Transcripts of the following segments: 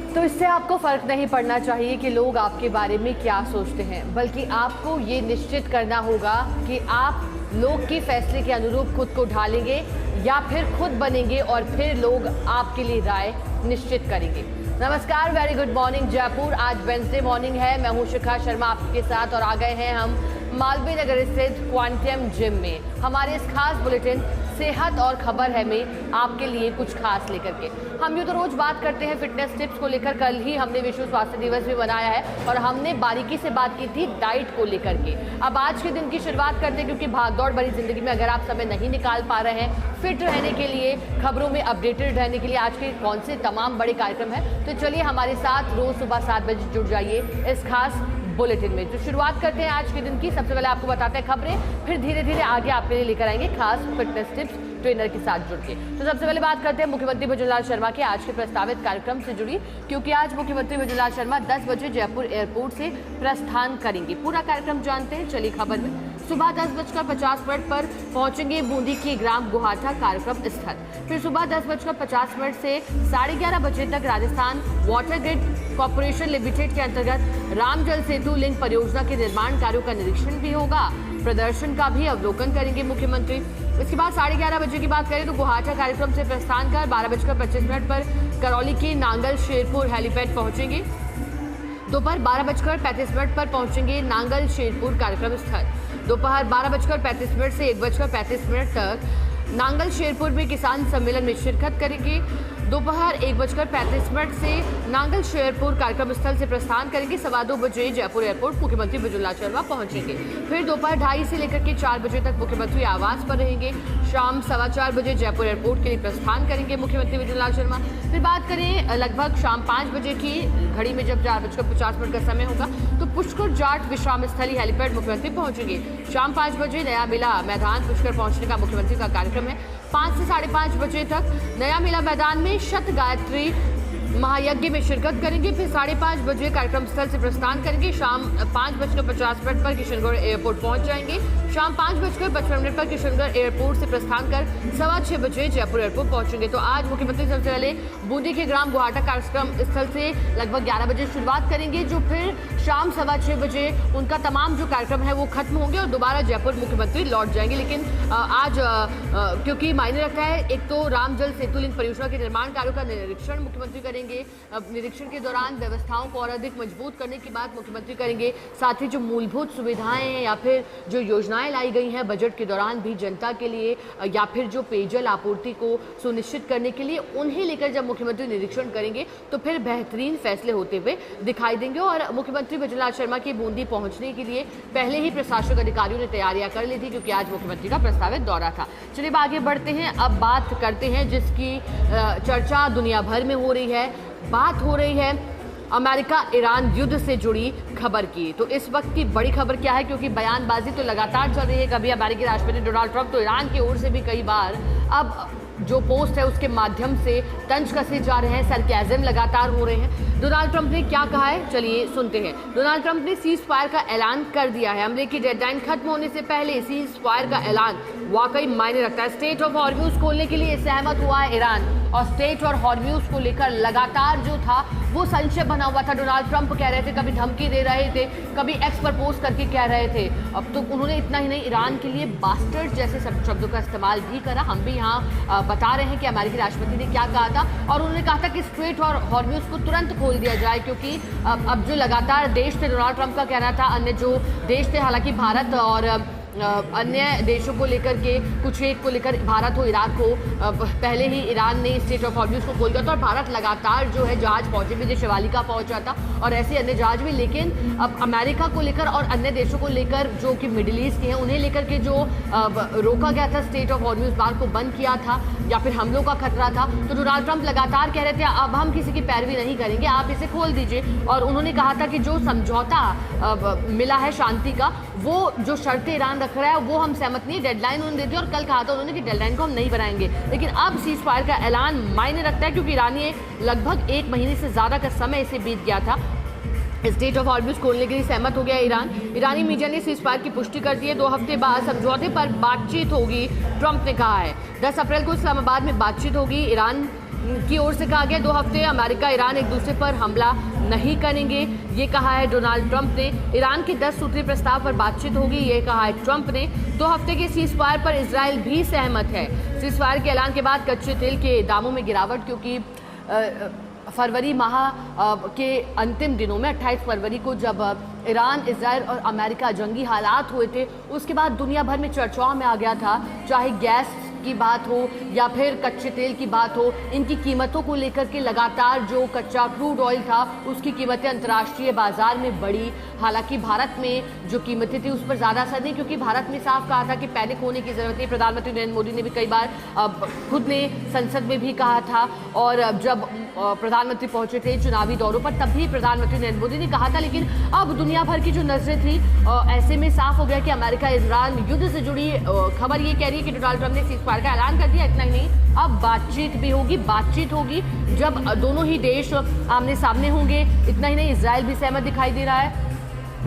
तो इससे आपको फर्क नहीं पड़ना चाहिए कि लोग आपके बारे में क्या सोचते हैं, बल्कि आपको ये निश्चित करना होगा कि आप लोग के फैसले के अनुरूप खुद को ढालेंगे या फिर खुद बनेंगे और फिर लोग आपके लिए राय निश्चित करेंगे। नमस्कार, वेरी गुड मॉर्निंग जयपुर। आज वेंसडे मॉर्निंग है। मैं हूं शिखा शर्मा आपके साथ और आ गए हैं हम मालवीय नगर स्थित क्वांटम जिम में हमारे इस खास बुलेटिन सेहत और खबर है में आपके लिए कुछ खास लेकर के। हम यूँ तो रोज बात करते हैं फिटनेस टिप्स को लेकर। कल ही हमने विश्व स्वास्थ्य दिवस भी मनाया है और हमने बारीकी से बात की थी डाइट को लेकर के। अब आज के दिन की शुरुआत करते हैं, क्योंकि भागदौड़ भरी जिंदगी में अगर आप समय नहीं निकाल पा रहे हैं फिट रहने के लिए, खबरों में अपडेटेड रहने के लिए आज के कौन से तमाम बड़े कार्यक्रम हैं, तो चलिए हमारे साथ रोज सुबह 7 बजे जुड़ जाइए इस खास बुलेटिन में। तो शुरुआत करते हैं आज के दिन की। सबसे पहले आपको बताते हैं खबरें, फिर धीरे धीरे आगे आपके लिए लेकर आएंगे खास फिटनेस टिप्स ट्रेनर के साथ जुड़ के। तो सबसे पहले बात करते हैं मुख्यमंत्री भजनलाल शर्मा के आज के प्रस्तावित कार्यक्रम से जुड़ी, क्योंकि आज मुख्यमंत्री भजनलाल शर्मा 10 बजे जयपुर एयरपोर्ट से प्रस्थान करेंगे। पूरा कार्यक्रम जानते हैं, चलिए खबर में। सुबह 10:50 पर पहुंचेंगे बूंदी के ग्राम गुहाटा कार्यक्रम स्थल। फिर सुबह 10:50 से 11:30 बजे तक Rajasthan water grid corporation limited के अंतर्गत राम जल सेतु लिंक परियोजना के निर्माण कार्यों का निरीक्षण भी होगा। प्रदर्शन का भी अवलोकन करेंगे मुख्यमंत्री। इसके बाद 11:30 बजे की बात करें तो गुहाटा कार्यक्रम से प्रस्थान कर 12:25 पर करौली के नांगल शेरपुर हेलीपैड पहुंचेंगे। दोपहर 12:35 पर पहुंचेंगे नांगल शेरपुर कार्यक्रम स्थल। दोपहर 12:35 से 1:35 तक नांगल शेरपुर में किसान सम्मेलन में शिरकत करेंगे। दोपहर 1:35 से नांगल शेरपुर कार्यक्रम स्थल से प्रस्थान करेंगे। 2:15 बजे जयपुर एयरपोर्ट मुख्यमंत्री भजनलाल शर्मा पहुंचेंगे। फिर दोपहर 2:30 से लेकर के 4 बजे तक मुख्यमंत्री आवास पर रहेंगे। शाम 4:15 बजे जयपुर एयरपोर्ट के लिए प्रस्थान करेंगे मुख्यमंत्री भजनलाल शर्मा। फिर बात करें लगभग शाम 5 बजे की, घड़ी में जब 4:50 का समय होगा तो पुष्कर जाट विश्राम स्थली हेलीपैड मुख्यमंत्री पहुंचेंगे। शाम 5 बजे नया मेला मैदान पुष्कर पहुंचने का मुख्यमंत्री का कार्यक्रम है। 5 से 5:30 बजे तक नया मेला मैदान में शत गायत्री महायज्ञ में शिरकत करेंगे। फिर 5:30 बजे कार्यक्रम स्थल से प्रस्थान करेंगे। शाम 5:50 पर किशनगढ़ एयरपोर्ट पहुंच जाएंगे। शाम 5:55 पर किशनगढ़ एयरपोर्ट से प्रस्थान कर 6:15 बजे जयपुर एयरपोर्ट पहुंचेंगे। तो आज मुख्यमंत्री सबसे पहले बूंदी के ग्राम गुहाटा कार्यक्रम स्थल से लगभग 11 बजे शुरुआत करेंगे, जो फिर शाम 6:15 बजे उनका तमाम जो कार्यक्रम है वो खत्म होंगे और दोबारा जयपुर मुख्यमंत्री लौट जाएंगे। लेकिन आज क्योंकि मायने रखता है, एक तो राम जल सेतु लिंक परियोजना के निर्माण कार्यों का निरीक्षण मुख्यमंत्री करेंगे। निरीक्षण के दौरान व्यवस्थाओं को और अधिक मजबूत करने की बात मुख्यमंत्री करेंगे। साथ ही जो मूलभूत सुविधाएं हैं या फिर जो योजनाएं लाई गई हैं बजट के दौरान भी जनता के लिए, या फिर जो पेयजल आपूर्ति को सुनिश्चित करने के लिए, उन्हें लेकर जब मुख्यमंत्री निरीक्षण करेंगे तो फिर बेहतरीन फैसले होते हुए दिखाई देंगे। और मुख्यमंत्री भजनलाल शर्मा की बूंदी पहुंचने के लिए पहले ही प्रशासनिक अधिकारियों ने तैयारियां कर ली थी, क्योंकि आज मुख्यमंत्री का प्रस्तावित दौरा था। चलिए आगे बढ़ते हैं। अब बात करते हैं जिसकी चर्चा दुनिया भर में हो रही है। बात हो रही है अमेरिका ईरान युद्ध से जुड़ी खबर की। तो इस वक्त की बड़ी खबर क्या है, क्योंकि बयानबाजी तो लगातार चल रही है। कभी अमेरिकी राष्ट्रपति डोनाल्ड ट्रंप तो ईरान की ओर से भी कई बार अब जो पोस्ट है उसके माध्यम से तंज कसे जा रहे हैं, सरकाज़म लगातार हो रहे हैं। डोनाल्ड ट्रंप ने क्या कहा है, चलिए सुनते हैं। डोनाल्ड ट्रंप ने सीज फायर का ऐलान कर दिया है। हमले की डेडलाइन खत्म होने से पहले सीज फायर का ऐलान वाकई मायने रखता है। स्टेट ऑफ हॉर्म्यूज खोलने के लिए सहमत हुआ है ईरान, और स्टेट और हॉर्म्यूज को लेकर लगातार जो था वो संशय बना हुआ था। डोनाल्ड ट्रंप कह रहे थे, कभी धमकी दे रहे थे, कभी एक्स पर पोस्ट करके कह रहे थे। अब तो उन्होंने इतना ही नहीं, ईरान के लिए बास्टर्ड जैसे शब्दों का इस्तेमाल भी करा। हम भी यहाँ बता रहे हैं कि अमेरिकी राष्ट्रपति ने क्या कहा था, और उन्होंने कहा था कि स्ट्रेट और हॉर्म्यूज को तुरंत खोल दिया जाए, क्योंकि अब जो लगातार देश थे, डोनाल्ड ट्रंप का कहना था, अन्य जो देश थे, हालांकि भारत और अन्य देशों को लेकर के, कुछ एक को लेकर भारत हो, इराक हो, पहले ही ईरान ने स्टेट ऑफ हॉर्म्यूज को खोल दिया था और भारत लगातार जो है जहाज पहुंचे भी थे, शिवालिका पहुंचा था और ऐसे अन्य जहाज भी। लेकिन अब अमेरिका को लेकर और अन्य देशों को लेकर जो कि मिडिल ईस्ट के हैं, उन्हें लेकर के जो रोका गया था, स्टेट ऑफ हॉर्म्यूज बार को बंद किया था या फिर हमलों का खतरा था, तो डोनाल्ड ट्रंप लगातार कह रहे थे अब हम किसी की पैरवी नहीं करेंगे, आप इसे खोल दीजिए। और उन्होंने कहा था कि जो समझौता मिला है शांति का, वो जो शर्तें ईरान रख रहा है वो हम सहमत नहीं। डेडलाइन उन्होंने दी थी और कल कहा था उन्होंने कि डेडलाइन को हम नहीं बनाएंगे, लेकिन अब सीज फायर का ऐलान मायने रखता है, क्योंकि ईरानी लगभग 1 महीने से ज़्यादा का समय इसे बीत गया था। स्टेट ऑफ हॉर्म्यूज खोलने के लिए सहमत हो गया ईरान। ईरानी मीडिया ने सीज फायर की पुष्टि कर दी है। 2 हफ्ते बाद समझौते पर बातचीत होगी, ट्रंप ने कहा है। 10 अप्रैल को इस्लामाबाद में बातचीत होगी। ईरान की ओर से कहा गया 2 हफ्ते अमेरिका ईरान एक दूसरे पर हमला नहीं करेंगे, ये कहा है डोनाल्ड ट्रंप ने। ईरान के 10 सूत्री प्रस्ताव पर बातचीत होगी, ये कहा है ट्रंप ने। 2 हफ्ते के सीज फायर पर इजराइल भी सहमत है। सीज फायर के ऐलान के बाद कच्चे तेल के दामों में गिरावट, क्योंकि फरवरी माह के अंतिम दिनों में 28 फरवरी को जब ईरान, इजराइल और अमेरिका जंगी हालात हुए थे, उसके बाद दुनिया भर में चर्चाओं में आ गया था, चाहे गैस की बात हो या फिर कच्चे तेल की बात हो, इनकी कीमतों को लेकर के लगातार जो कच्चा क्रूड ऑयल था उसकी कीमतें अंतर्राष्ट्रीय बाजार में बढ़ी। हालांकि भारत में जो कीमतें थी उस पर ज़्यादा असर नहीं, क्योंकि भारत में साफ कहा था कि पैनिक होने की ज़रूरत नहीं। प्रधानमंत्री नरेंद्र मोदी ने भी कई बार खुद ने संसद में भी कहा था, और जब प्रधानमंत्री पहुंचे थे चुनावी दौरों पर तब भी प्रधानमंत्री नरेंद्र मोदी ने कहा था। लेकिन अब दुनिया भर की जो नजरें थी, ऐसे में साफ हो गया कि अमेरिका ईरान युद्ध से जुड़ी खबर ये कह रही है कि डोनाल्ड ट्रंप ने सीज फायर का ऐलान कर दिया। इतना ही नहीं, अब बातचीत होगी जब दोनों ही देश आमने सामने होंगे। इतना ही नहीं, इजराइल भी सहमत दिखाई दे रहा है।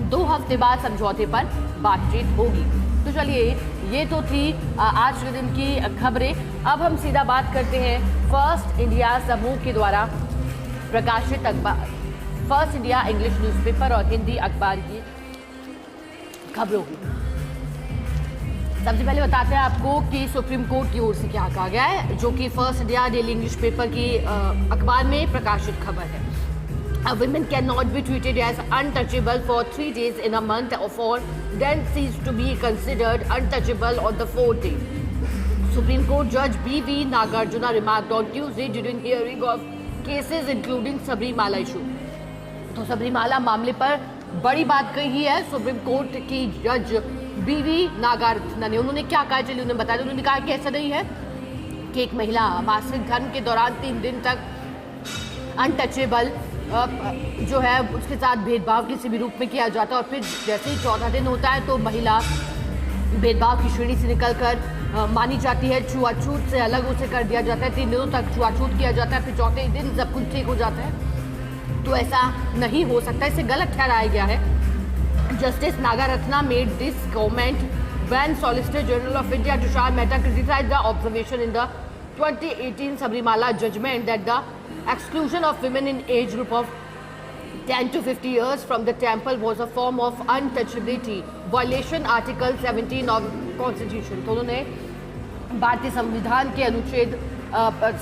2 हफ्ते बाद समझौते पर बातचीत होगी। तो चलिए, ये तो थी आज के दिन की खबरें। अब हम सीधा बात करते हैं फर्स्ट इंडिया समूह के द्वारा प्रकाशित अखबार, फर्स्ट इंडिया इंग्लिश न्यूज़पेपर और हिंदी अखबार की खबरों की। सबसे पहले बताते हैं आपको कि सुप्रीम कोर्ट की ओर से क्या कहा गया है, जो कि first India daily English paper की अखबार में प्रकाशित खबर है। A woman cannot be treated as untouchable for 3 days in a month or then cease to be considered untouchable on the 4th day. Supreme Court Judge B.V. Nagarjuna remarked on Tuesday during hearing of cases including Sabrimala issue. तो सबरीमाला मामले पर बड़ी बात कही है supreme court की जज B.V. Nagarjuna ने। उन्होंने क्या कहा, चलिए उन्होंने बताया। उन्होंने कहा कि ऐसा नहीं है कि एक महिला मासिक धर्म के दौरान 3 दिन तक अनटचेबल जो है उसके साथ भेदभाव किसी भी रूप में किया जाता है, और फिर जैसे ही 14 दिन होता है तो महिला भेदभाव की श्रेणी से निकलकर मानी जाती है, छुआछूत से अलग उसे कर दिया जाता है। 3 दिनों तक छुआछूत किया जाता है, फिर 4थे दिन सब कुछ ठीक हो जाता है। तो ऐसा नहीं हो सकता, इसे गलत ठहराया गया है। Justice Nagarathna made this comment when Solicitor General of India Tushar Mehta criticized the observation in the 2018 Sabrimala judgment that the exclusion of women in age group of 10 to 50 years from the temple was a form of untouchability violation Article 17 of Constitution। तो उन्होंने भारतीय संविधान के अनुच्छेद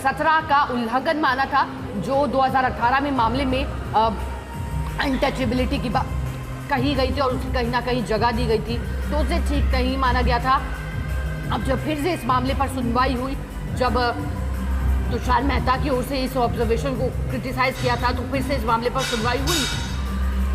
17 का उल्लंघन माना था, जो 2018 में मामले में अनटचेबिलिटी की बात कही गई थी और उसे कहीं ना कहीं जगह दी गई थी, तो उसे ठीक नहीं माना गया था। अब जब फिर से इस मामले पर सुनवाई हुई, जब तुषार मेहता की ओर से इस ऑब्जर्वेशन को क्रिटिसाइज किया था, तो फिर से इस मामले पर सुनवाई हुई,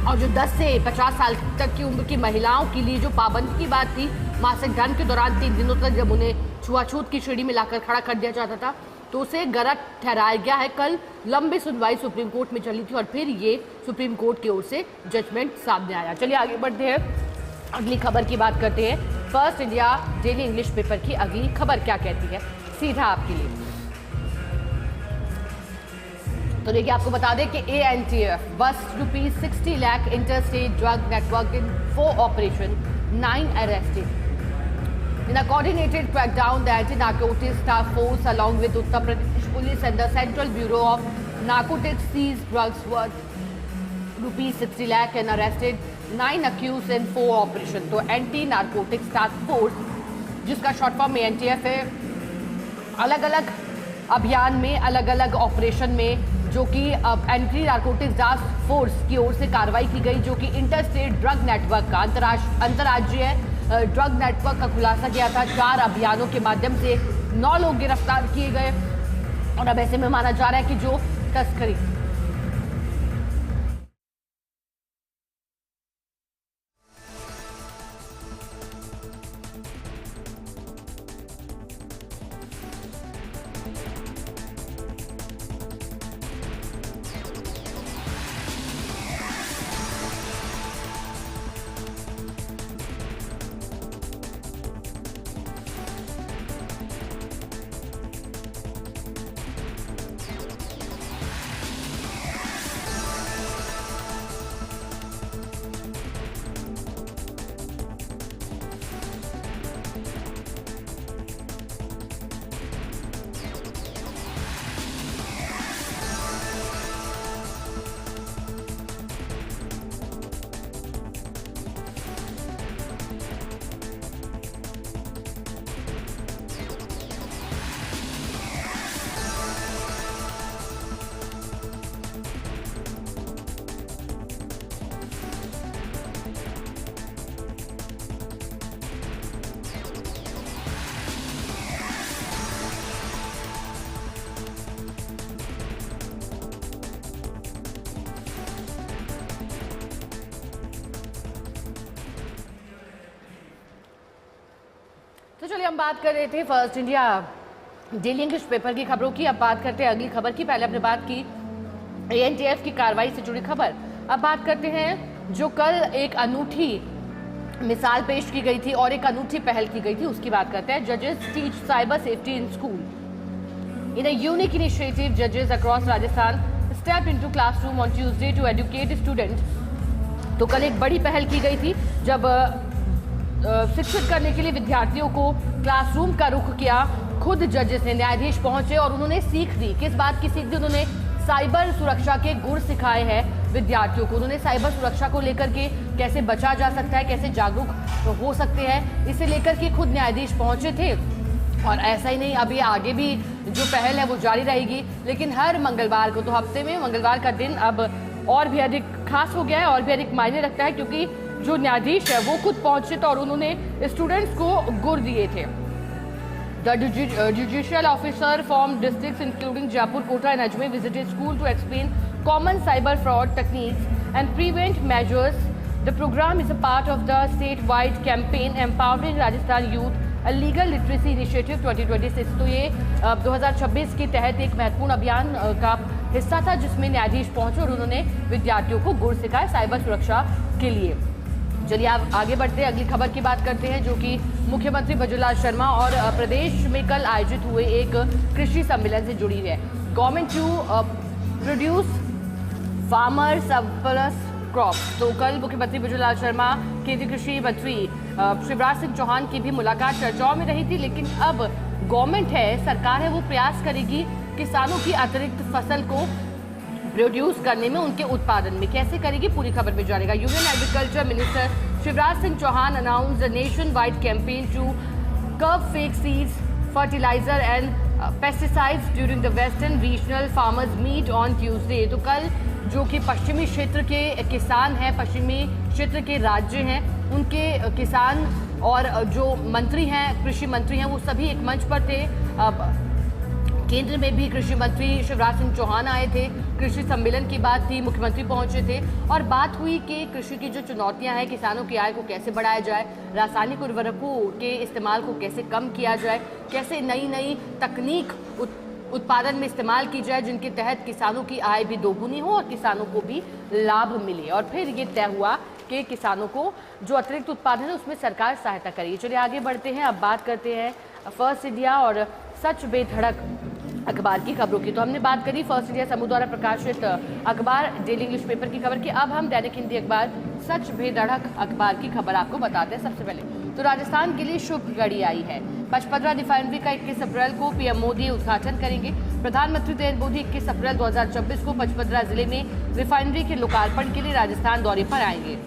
और जो 10 से 50 साल तक की उम्र की महिलाओं के लिए जो पाबंदी की बात थी, मासिक धर्म के दौरान 3 दिनों तक जब उन्हें छुआछूत की श्रेणी में लाकर खड़ा कर दिया जाता था, तो उसे गलत ठहराया गया है। कल लंबी सुनवाई सुप्रीम कोर्ट में चली थी और फिर ये सुप्रीम कोर्ट की ओर से जजमेंट सामने आया। चलिए आगे बढ़ते हैं, अगली खबर की बात करते हैं। First India daily English paper की अगली खबर क्या कहती है, सीधा आपके लिए। तो देखिए, आपको बता दें कि ANTF बस ₹60 lakh interstate drug network in 4 operation, 9 arrested. In a coordinated crackdown, the Anti-Narcotics Task Force, along with Uttar Pradesh Police and the Central Bureau of Narcotics, seized drugs worth ₹60 lakh and arrested 9 accused in 4 operations। तो Anti-Narcotics Task Force, जिसका short form ANTF है, अलग अलग अभियान में, अलग अलग operation में, जो कि एंटी नारकोटिक्स टास्क फोर्स की ओर से कार्रवाई की गई, जो कि इंटरस्टेट ड्रग नेटवर्क का अंतर्राज्यीय ड्रग नेटवर्क का खुलासा किया था। 4 अभियानों के माध्यम से 9 लोग गिरफ्तार किए गए, और अब ऐसे में माना जा रहा है कि जो तस्करी तो चलिए हम बात कर रहे थे first India daily English paper की खबरों की। अब बात करते हैं अगली खबर की। पहले हमने बात की एएनटीएफ की कार्रवाई से जुड़ी खबर। अब बात करते हैं जो कल एक अनूठी मिसाल पेश की गई थी और एक अनूठी पहल की गई थी, उसकी बात करते हैं। जजेस teach cyber safety in school. In a unique initiative, जजेस across Rajasthan step into classroom on Tuesday to educate students. तो कल एक बड़ी पहल की गई थी जब शिक्षित करने के लिए विद्यार्थियों को क्लासरूम का रुख किया। खुद जजेस ने, न्यायाधीश पहुंचे और उन्होंने सीख दी। किस बात की सीख दी? उन्होंने साइबर सुरक्षा के गुर सिखाए हैं विद्यार्थियों को। उन्होंने साइबर सुरक्षा को लेकर के कैसे बचा जा सकता है, कैसे जागरूक हो सकते हैं, इसे लेकर के खुद न्यायाधीश पहुंचे थे। और ऐसा ही नहीं, अभी आगे भी जो पहल है वो जारी रहेगी। लेकिन हर मंगलवार को, तो हफ्ते में मंगलवार का दिन अब और भी अधिक खास हो गया है और भी अधिक मायने रखता है, क्योंकि जो न्यायाधीश है वो खुद पहुंचे थे और उन्होंने स्टूडेंट्स को गुर दिए थे। The judicial officer from districts including Jaipur, Kota and Ajmer visited school to explain common cyber fraud techniques and prevent measures. The program is a part of the statewide campaign Empowering Rajasthan Youth, a legal literacy initiative 2026। तो ये 2026 के तहत एक महत्वपूर्ण अभियान का हिस्सा था जिसमें न्यायाधीश पहुंचे और उन्होंने विद्यार्थियों को गुर सिखाए साइबर सुरक्षा के लिए। चलिए आप आगे बढ़ते हैं, अगली खबर की बात करते हैं जो कि मुख्यमंत्री भजनलाल शर्मा और प्रदेश में कल आयोजित हुए एक कृषि सम्मेलन से जुड़ी है। Government to produce farmer surplus crop. तो कल मुख्यमंत्री भजनलाल शर्मा, केंद्रीय कृषि मंत्री शिवराज सिंह चौहान की भी मुलाकात चर्चाओं में रही थी। लेकिन अब गवर्नमेंट है, सरकार है, वो प्रयास करेगी किसानों की अतिरिक्त फसल को प्रोड्यूस करने में, उनके उत्पादन में। कैसे करेगी, पूरी खबर में जानेगा। Union agriculture minister Shivraj Singh Chouhan announce a nationwide campaign to curb fake seeds, fertiliser and pesticides during the western regional farmers meet on Tuesday. तो कल जो कि पश्चिमी क्षेत्र के किसान हैं, पश्चिमी क्षेत्र के राज्य हैं, उनके किसान और जो मंत्री हैं, कृषि मंत्री हैं, वो सभी एक मंच पर थे। केंद्र में भी कृषि मंत्री शिवराज सिंह चौहान आए थे। कृषि सम्मेलन की बात थी, मुख्यमंत्री पहुंचे थे और बात हुई कि कृषि की जो चुनौतियां हैं, किसानों की आय को कैसे बढ़ाया जाए, रासायनिक उर्वरकों के इस्तेमाल को कैसे कम किया जाए, कैसे नई नई तकनीक उत्पादन में इस्तेमाल की जाए जिनके तहत किसानों की आय भी दोगुनी हो और किसानों को भी लाभ मिले। और फिर ये तय हुआ कि किसानों को जो अतिरिक्त उत्पादन है उसमें सरकार सहायता करेगी। चलिए आगे बढ़ते हैं, अब बात करते हैं फर्स्ट इंडिया और सच बेधड़क अखबार की खबरों की। तो हमने बात करी फर्स्ट इंडिया समूह द्वारा प्रकाशित अखबार डेली इंग्लिश पेपर की खबर की। अब हम दैनिक हिंदी अखबार सच बेधड़क अखबार की खबर आपको बताते हैं। सबसे पहले तो राजस्थान के लिए शुभ घड़ी आई है। पचपदरा रिफाइनरी का 21 अप्रैल को पीएम मोदी उद्घाटन करेंगे। प्रधानमंत्री नरेंद्र मोदी 21 अप्रैल 2024 को पचपदरा जिले में रिफाइनरी के लोकार्पण के लिए राजस्थान दौरे पर आएंगे।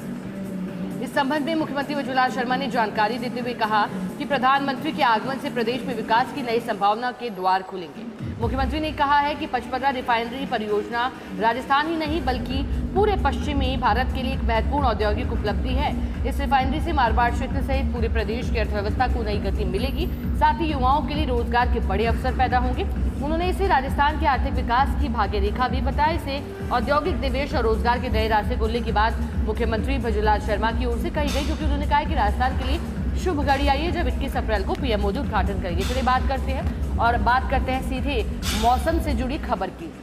इस संबंध में मुख्यमंत्री भजनलाल शर्मा ने जानकारी देते हुए कहा कि प्रधानमंत्री के आगमन से प्रदेश में विकास की नई संभावना के द्वार खुलेंगे। मुख्यमंत्री ने कहा है कि पचपदरा रिफाइनरी परियोजना राजस्थान ही नहीं बल्कि पूरे पश्चिमी भारत के लिए एक महत्वपूर्ण औद्योगिक उपलब्धि है। इस रिफाइनरी से मारवाड़ क्षेत्र सहित पूरे प्रदेश की अर्थव्यवस्था को नई गति मिलेगी, साथ ही युवाओं के लिए रोजगार के बड़े अवसर पैदा होंगे। उन्होंने इसे राजस्थान के आर्थिक विकास की भाग्य रेखा भी बताया। इसे औद्योगिक निवेश और रोजगार के नए रास्ते खोलने की बात मुख्यमंत्री भजनलाल शर्मा की ओर से कही गई, क्योंकि उन्होंने कहा कि राजस्थान के लिए शुभ घड़ी आई है जब 21 अप्रैल को पीएम मोदी उद्घाटन करेंगे। चलिए बात करते हैं और बात करते हैं सीधे मौसम से जुड़ी खबर की।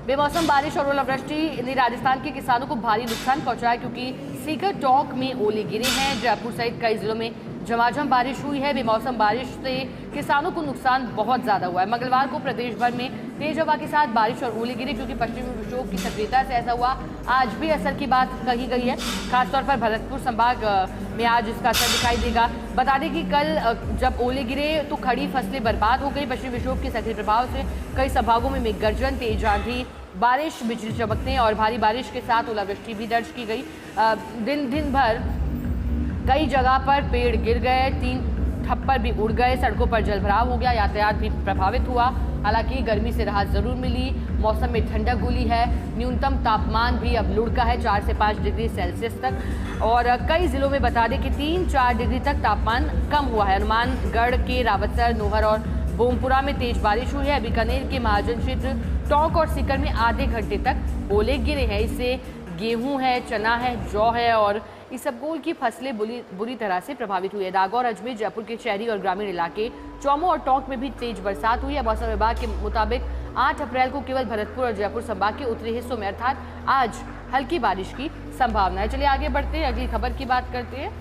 बेमौसम बारिश और ओलावृष्टि ने राजस्थान के किसानों को भारी नुकसान पहुंचाया, क्योंकि सीकर टोंक में ओले गिरे हैं। जयपुर सहित कई जिलों में झमाझम बारिश हुई है। बेमौसम बारिश से किसानों को नुकसान बहुत ज़्यादा हुआ है। मंगलवार को प्रदेश भर में तेज हवा के साथ बारिश और ओले गिरे, क्योंकि पश्चिमी विक्षोभ की सक्रियता से ऐसा हुआ। आज भी असर की बात कही गई है, खासतौर पर भरतपुर संभाग में आज इसका असर दिखाई देगा। बता दें कि कल जब ओले गिरे तो खड़ी फसलें बर्बाद हो गई। पश्चिमी विक्षोभ के सक्रिय प्रभाव से कई संभागों में मेघ गर्जन, तेज आंधी, बारिश, बिजली चमकने और भारी बारिश के साथ ओलावृष्टि भी दर्ज की गई। दिन भर कई जगह पर पेड़ गिर गए, 3 छप्पर भी उड़ गए, सड़कों पर जलभराव हो गया, यातायात भी प्रभावित हुआ। हालांकि गर्मी से राहत जरूर मिली, मौसम में ठंडक घुली है। न्यूनतम तापमान भी अब लुढ़का है 4 से 5 डिग्री सेल्सियस तक, और कई जिलों में बता दें कि 3-4 डिग्री तक तापमान कम हुआ है। हनुमानगढ़ के रावतसर, नोहर और बोमपुरा में तेज बारिश हुई है। बीकानेर के महाजन क्षेत्र, टोंक और सीकर में आधे घंटे तक ओले गिरे हैं। इससे गेहूं है, चना है, जौ है और इसबगोल की फसलें बुरी तरह से प्रभावित हुई है। नागौर, अजमेर, जयपुर के शहरी और ग्रामीण इलाके, चौमो और टोंक में भी तेज बरसात हुई है। मौसम विभाग के मुताबिक 8 अप्रैल को केवल भरतपुर और जयपुर संभाग के उत्तरी हिस्सों में अर्थात आज हल्की बारिश की संभावना है। चलिए आगे बढ़ते हैं, अगली खबर की बात करते हैं,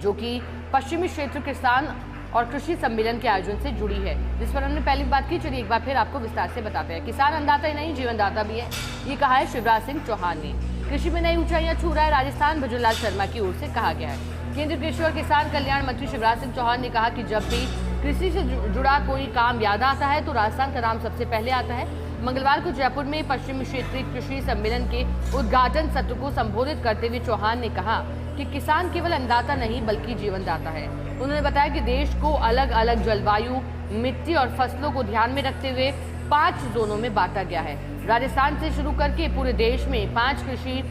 जो कि पश्चिमी क्षेत्र किसान और कृषि सम्मेलन के आयोजन से जुड़ी है, जिस पर हमने पहले बात की। चलिए एक बार फिर आपको विस्तार से बताते हैं। किसान अन्नदाता ही नहीं, जीवनदाता भी है, ये कहा है शिवराज सिंह चौहान ने। कृषि में नई ऊंचाइयां छू रहा है राजस्थान, भजनलाल शर्मा की ओर से कहा गया है। केंद्रीय कृषि और किसान कल्याण मंत्री शिवराज सिंह चौहान ने कहा कि जब भी कृषि से जुड़ा कोई काम याद आता है तो राजस्थान का नाम सबसे पहले आता है। मंगलवार को जयपुर में पश्चिमी क्षेत्रीय कृषि सम्मेलन के उद्घाटन सत्र को संबोधित करते हुए चौहान ने कहा कि किसान केवल अन्नदाता नहीं बल्कि जीवनदाता है। उन्होंने बताया कि देश को अलग अलग जलवायु, मिट्टी और फसलों को ध्यान में रखते हुए 5 जोनों में बांटा गया है। राजस्थान से शुरू करके पूरे देश में 5 कृषि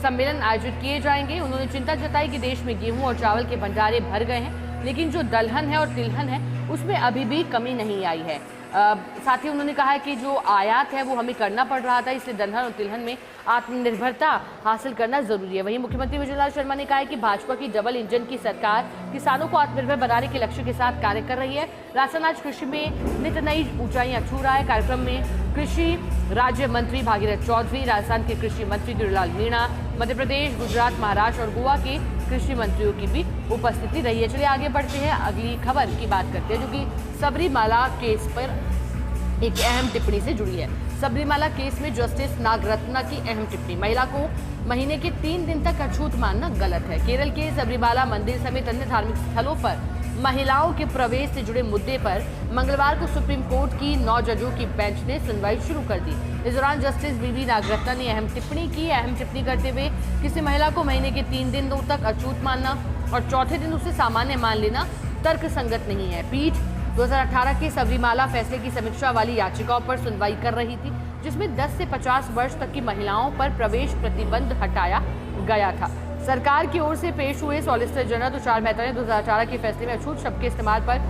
सम्मेलन आयोजित किए जाएंगे। उन्होंने चिंता जताई कि देश में गेहूं और चावल के भंडारे भर गए हैं, लेकिन जो दलहन है और तिलहन है उसमें अभी भी कमी नहीं आई है। साथ ही उन्होंने कहा है कि जो आयात है वो हमें करना पड़ रहा था, इसलिए दलहन और तिलहन में आत्मनिर्भरता हासिल करना जरूरी है। वहीं मुख्यमंत्री भजनलाल शर्मा ने कहा है कि भाजपा की डबल इंजन की सरकार किसानों को आत्मनिर्भर बनाने के लक्ष्य के साथ कार्य कर रही है। राजस्थान आज कृषि में नित नई ऊंचाइयां छू रहा है। कार्यक्रम में कृषि राज्य मंत्री भागीरथ चौधरी, राजस्थान के कृषि मंत्री गिरिलाल मीणा, मध्य प्रदेश, गुजरात, महाराष्ट्र और गोवा के कृषि मंत्रियों की भी उपस्थिति रही है। चलिए आगे बढ़ते हैं, अगली खबर की बात करते हैं, जो कि सबरीमाला केस पर एक अहम टिप्पणी से जुड़ी है। सबरीमाला केस में जस्टिस नागरत्ना की अहम टिप्पणी, महिला को महीने के 3 दिन तक अछूत मानना गलत है। केरल के सबरीमाला मंदिर समेत अन्य धार्मिक स्थलों पर महिलाओं के प्रवेश से जुड़े मुद्दे पर मंगलवार को सुप्रीम कोर्ट की 9 जजों की बेंच ने सुनवाई शुरू कर दी। इस दौरान जस्टिस बीवी नागरत्ना ने अहम टिप्पणी की। अहम टिप्पणी करते हुए किसी महिला को महीने के 3 दिनों तक अछूत मानना और चौथे दिन उसे सामान्य मान लेना तर्कसंगत नहीं है। पीठ 2018 के सबरीमाला फैसले की समीक्षा वाली याचिकाओं पर सुनवाई कर रही थी, जिसमें 10 से 50 वर्ष तक की महिलाओं पर प्रवेश प्रतिबंध हटाया गया था। सरकार की ओर से पेश हुए सॉलिसिटर जनरल तुषार मेहता ने 2018 के फैसले में अछूत शब्द के इस्तेमाल पर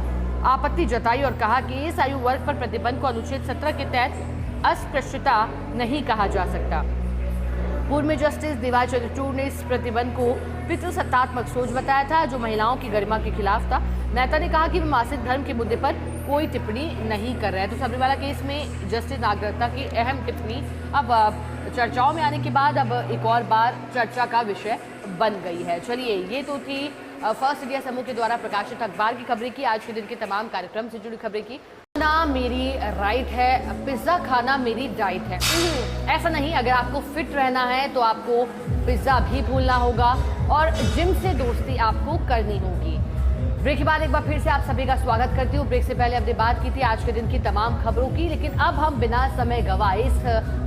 आपत्ति जताई और कहा कि इस आयु वर्ग पर प्रतिबंध को अनुच्छेद 17 के तहत अस्पृश्यता नहीं कहा जा सकता। पूर्व में जस्टिस दीवार चंद्रचूड़ ने इस प्रतिबंध को पितृसत्तात्मक सोच बताया था, जो महिलाओं की गरिमा के खिलाफ था। मेहता ने कहा कि वे मासिक धर्म के मुद्दे पर कोई टिप्पणी नहीं कर रहे हैं। तो सबरीमाला केस में जस्टिस नागरत्ना की अहम टिप्पणी अब चर्चाओं में आने के बाद अब एक और बार चर्चा का विषय बन गई है। चलिए, ये तो थी फर्स्ट इंडिया समूह के द्वारा प्रकाशित अखबार की खबरें की, आज के दिन के तमाम कार्यक्रम से जुड़ी खबरें की। खाना मेरी राइट है, पिज्ज़ा खाना मेरी डाइट है। ऐसा नहीं, अगर आपको फिट रहना है तो आपको पिज्ज़ा भी भूलना होगा और जिम से दोस्ती आपको करनी होगी। ब्रेक के बाद एक बार फिर से आप सभी का स्वागत करती हूँ। ब्रेक से पहले हमने बात की थी आज के दिन की तमाम खबरों की, लेकिन अब हम बिना समय गवाए इस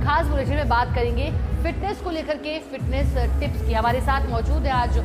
खास बुलेटिन में बात करेंगे फिटनेस को लेकर के, फिटनेस टिप्स की। हमारे साथ मौजूद है आज,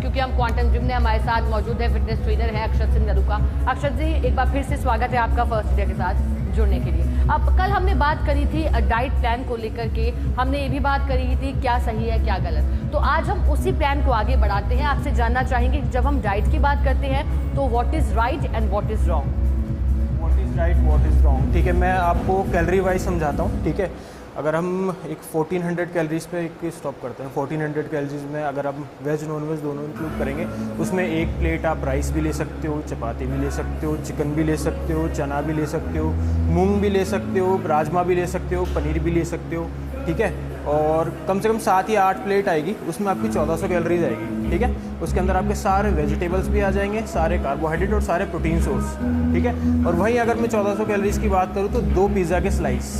क्योंकि हम क्वांटम जिम में हमारे साथ मौजूद है फिटनेस ट्रेनर है अक्षत सिंह नरूका। अक्षत जी, एक बार फिर से स्वागत है आपका फर्स्ट इंडिया के साथ जुड़ने के लिए। अब कल हमने बात करी थी डाइट प्लान को लेकर के, हमने ये भी बात करी थी क्या सही है क्या गलत, तो आज हम उसी प्लान को आगे बढ़ाते हैं। आपसे जानना चाहेंगे जब हम डाइट की बात करते हैं तो what is right and what is wrong. What is right what is wrong, ठीक है, मैं आपको कैलोरी वाइज समझाता हूँ। ठीक है, अगर हम एक 1400 कैलोरीज पे एक स्टॉप करते हैं, 1400 कैलोरीज में अगर आप वेज नॉन वेज दोनों इंक्लूड करेंगे, उसमें एक प्लेट आप राइस भी ले सकते हो, चपाती भी ले सकते हो, चिकन भी ले सकते हो, चना भी ले सकते हो, मूंग भी ले सकते हो, राजमा भी ले सकते हो, पनीर भी ले सकते हो। ठीक है, और कम से कम 7 या 8 प्लेट आएगी, उसमें आपकी 1400 कैलोरीज आएगी। ठीक है, उसके अंदर आपके सारे वेजिटेबल्स भी आ जाएंगे, सारे कार्बोहाइड्रेट और सारे प्रोटीन सोर्स। ठीक है, और वहीं अगर मैं 1400 कैलोरीज की बात करूँ तो 2 पिज़्ज़ा के स्लाइस,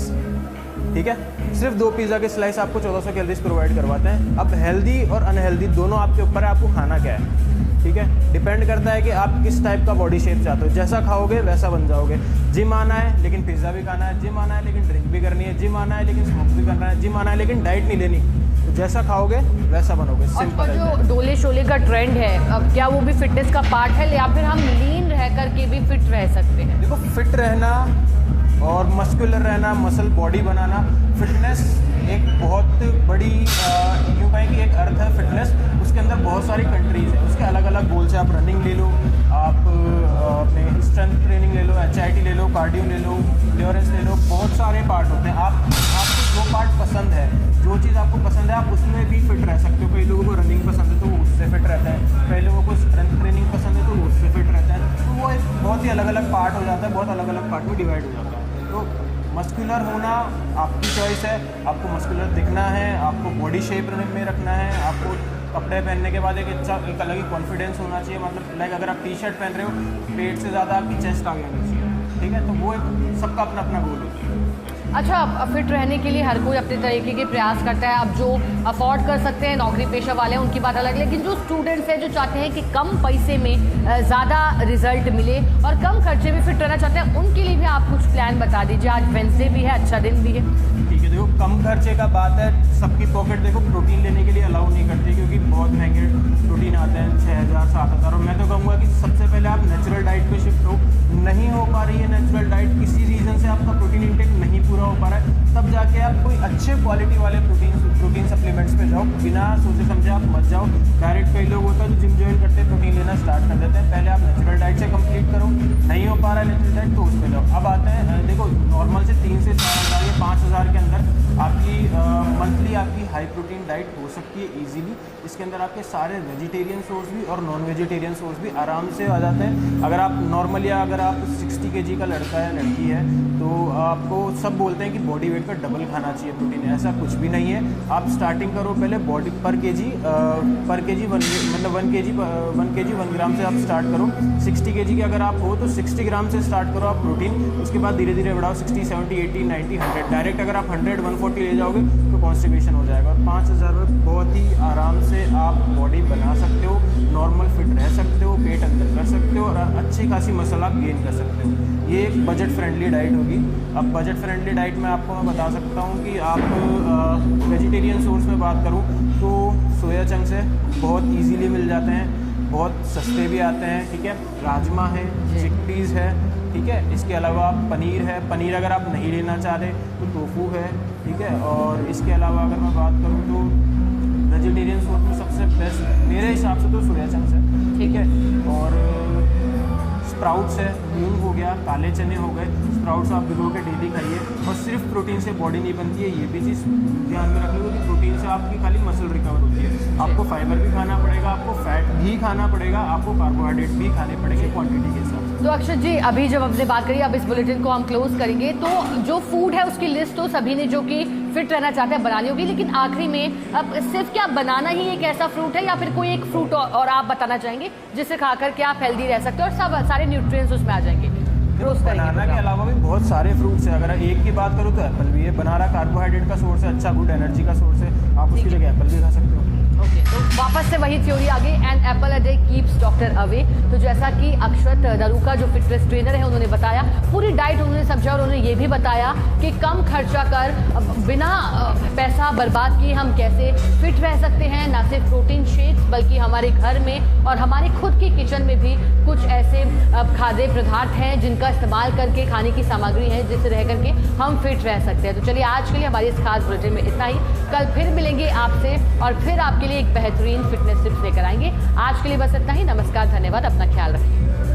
ठीक है, सिर्फ 2 पिज़्ज़ा के स्लाइस आपको 1400 कैलोरीज प्रोवाइड करवाते हैं। अब हेल्दी और अनहेल्दी दोनों आपके ऊपर है, आपको खाना क्या है। ठीक है, डिपेंड करता है कि आप किस टाइप का बॉडी शेप चाहते हो, जैसा खाओगे वैसा बन जाओगे। जिम आना है लेकिन पिज़्ज़ा भी खाना है, जिम आना है लेकिन ड्रिंक भी करनी है, जिम आना है लेकिन स्मोक भी करना है, जिम आना है लेकिन डाइट नहीं लेनी, तो जैसा खाओगे वैसा बनोगे। सिंपल। और जो डोले शोले का ट्रेंड है, अब क्या वो भी फिटनेस का पार्ट है या फिर हम लीन रह करके भी फिट रह सकते हैं? देखो, फिट रहना और मस्कुलर रहना, मसल बॉडी बनाना, फिटनेस एक बहुत बड़ी यूँ कहें कि एक अर्थ है फिटनेस। उसके अंदर बहुत सारी कंट्रीज हैं, उसके अलग अलग गोल्स हैं। आप रनिंग ले लो, आप अपने स्ट्रेंथ ट्रेनिंग ले लो, HIIT ले लो, कार्डियो ले लो, एंड्योरेंस ले लो, बहुत सारे पार्ट होते हैं। आपको जो पार्ट पसंद है, जो चीज़ आपको पसंद है, आप उसमें भी फिट रह सकते हो। कई लोगों को रनिंग पसंद है तो फिट रहता है, कई लोगों को स्ट्रेंथ ट्रेनिंग पसंद है तो वो उससे फिट रहता है। तो वो एक बहुत ही अलग अलग पार्ट हो जाता है, बहुत अलग अलग पार्ट में डिवाइड हो जाता है। तो मस्कुलर होना आपकी चॉइस है, आपको मस्कुलर दिखना है, आपको बॉडी शेप में रखना है, आपको कपड़े पहनने के बाद एक अलग ही कॉन्फिडेंस होना चाहिए। मतलब लाइक अगर आप टी शर्ट पहन रहे हो, पेट से ज़्यादा आपकी चेस्ट आगे आनी चाहिए, ठीक है। तो वो एक सबका अपना अपना गोल होता है। अच्छा, अब फिट रहने के लिए हर कोई अपने तरीके के प्रयास करता है। अब जो अफोर्ड कर सकते हैं, नौकरी पेशा वाले हैं, उनकी बात अलग, लेकिन जो स्टूडेंट्स हैं जो चाहते हैं कि कम पैसे में ज़्यादा रिजल्ट मिले और कम खर्चे में फिट रहना चाहते हैं, उनके लिए भी आप कुछ प्लान बता दीजिए। आज वेंसडे भी है, अच्छा दिन भी है। ठीक है, देखो कम खर्चे का बात है, सबकी पॉकेट देखो प्रोटीन लेने के लिए अलाउ नहीं करती, क्योंकि बहुत महंगे प्रोटीन आते हैं 6000 7000। और मैं तो कहूँगा कि सबसे पहले आप नेचुरल डाइट पे शिफ्ट हो। नहीं हो पा रही है नेचुरल डाइट, किसी रीज़न से आपका प्रोटीन इंटेक नहीं पूरा हो पा रहा है, तब जाके आप कोई अच्छे क्वालिटी वाले प्रोटीन सप्लीमेंट्स पे जाओ। बिना सोचे समझे आप मत जाओ डायरेक्ट। कई लोग होता है जो जिम ज्वाइन करते हैं प्रोटीन लेना स्टार्ट कर देते हैं। पहले आप नेचुरल डाइट से कंप्लीट करो, नहीं हो पा रहा है नेचुरल डाइट तो उस पर जाओ। अब आते हैं, देखो नॉर्मल से 3 से 4000 या 5000 के अंदर आपकी मंथली आपकी हाई प्रोटीन डाइट हो सकती है ईजिली। इसके अंदर आपके सारे वेजिटेरियन सोर्स भी और नॉन वेजिटेरियन सोर्स भी आराम से आ जाते हैं। अगर आप नॉर्मली अगर आप 60 kg का लड़का है लड़की है तो आपको सब बोलते हैं कि बॉडी वेट का डबल खाना चाहिए प्रोटीन, ऐसा कुछ भी नहीं है। आप स्टार्टिंग करो पहले बॉडी पर केजी मतलब 1 kg 1 ग्राम से आप स्टार्ट करो। 60 kg के अगर आप हो तो 60 ग्राम से स्टार्ट करो आप प्रोटीन। उसके बाद धीरे धीरे बढ़ाओ 60 70 80 90 100। डायरेक्ट अगर आप 100 140 ले जाओगे तो कॉन्स्टिपेशन हो जाएगा। और 5000 में बहुत ही आराम से आप बॉडी बना सकते हो, नॉर्मल फिट रह सकते हो, पेट अंदर कर सकते हो और अच्छी खासी मसल आप गेन कर सकते हो। ये एक बजट फ्रेंडली डाइट होगी। अब बजट फ्रेंडली डाइट में आपको मैं बता सकता हूँ कि आप वेजिटेरियन सोर्स में बात करूँ तो सोया चंक्स है, बहुत इजीली मिल जाते हैं, बहुत सस्ते भी आते हैं, ठीक है। राजमा है, चिकपीस है, ठीक है। इसके अलावा पनीर है, पनीर अगर आप नहीं लेना चाह रहे तो टोफू है, ठीक है। और इसके अलावा अगर मैं बात करूँ तो वेजिटेरियन सोर्स में सबसे बेस्ट मेरे हिसाब से तो सोया चंक्स है, ठीक है। और स्प्राउट्स है, मूंग हो गया, काले चने हो गए, स्प्राउट्स आप भिगो के डेली खाइए। और सिर्फ प्रोटीन से बॉडी नहीं बनती है, ये भी चीज़ ध्यान में रखिएगा कि प्रोटीन से आपकी खाली मसल रिकवर होती है। आपको फाइबर भी खाना पड़ेगा, आपको फैट भी खाना पड़ेगा, आपको कार्बोहाइड्रेट भी खाने पड़ेंगे क्वांटिटी के हिसाब से। तो अक्षत जी, अभी जब हमने बात करी, अब इस बुलेटिन को हम क्लोज करेंगे, तो जो फूड है उसकी लिस्ट तो सभी ने जो कि फिट रहना चाहते हैं बनानी होगी, लेकिन आखिरी में अब सिर्फ क्या बनाना ही एक ऐसा फ्रूट है या फिर कोई एक फ्रूट और आप बताना चाहेंगे जिसे खाकर के आप हेल्दी रह सकते हो और सब सारे न्यूट्रिएंट्स उसमें आ जाएंगे? बनाना के अलावा भी बहुत सारे फ्रूट्स हैं। अगर एक की बात करूँ तो एप्पल भी है, बनाना कार्बोहाइड्रेट का सोर्स है, अच्छा गुड एनर्जी का सोर्स है, आप उसकी जगह एप्पल भी खा सकते हो। ओके, तो वापस से वही थ्योरी आ गई, and Apple a day keeps doctor away. तो जैसा कि अक्षत दरूका जो फिटनेस ट्रेनर है उन्होंने बताया, पूरी डाइट उन्होंने समझा और उन्होंने ये भी बताया कि कम खर्चा कर बिना पैसा बर्बाद किए हम कैसे फिट रह सकते हैं। ना सिर्फ प्रोटीन शेक्स बल्कि हमारे घर में और हमारे खुद की किचन में भी कुछ ऐसे खाद्य पदार्थ हैं जिनका इस्तेमाल करके, खाने की सामग्री है जिससे रह करके हम फिट रह सकते हैं। तो चलिए आज के लिए हमारी इस खास बुलेटिन में इतना ही। कल फिर मिलेंगे आपसे और फिर आपके लिए एक बेहतरीन फिटनेस टिप्स लेकर आएंगे। आज के लिए बस इतना ही। नमस्कार, धन्यवाद, अपना ख्याल रखिए।